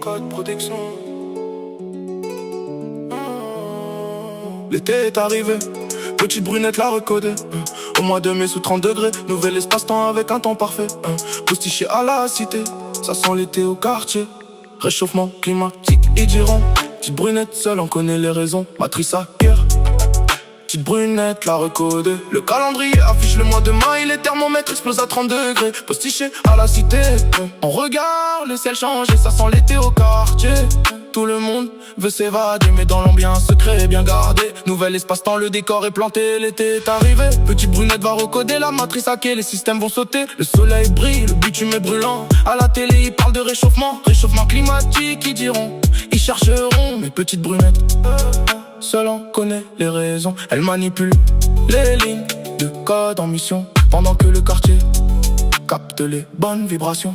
code protection. L'été est arrivé, petite brunette la recodée. Au mois de mai sous 30 degrés, nouvel espace-temps avec un temps parfait. Postiché à la cité, ça sent l'été au quartier. Réchauffement climatique, ils diront. Petite brunette seule, on connaît les raisons. Matrice à guerre. Petite brunette la recodée. Le calendrier affiche le mois de mai, les thermomètres explosent à 30 degrés. Postiché à la cité, on regarde le ciel changer, ça sent l'été au quartier. Tout le monde veut s'évader, mais dans l'ambiance secret bien gardé. Nouvel espace-temps, le décor est planté, l'été est arrivé. Petite brunette va recoder, la matrice hackée, les systèmes vont sauter. Le soleil brille, le bitume est brûlant. À la télé, ils parlent de réchauffement climatique, ils diront. Ils chercheront, mais petite brunette seule en connaît les raisons. Elle manipule les lignes de code en mission, pendant que le quartier capte les bonnes vibrations.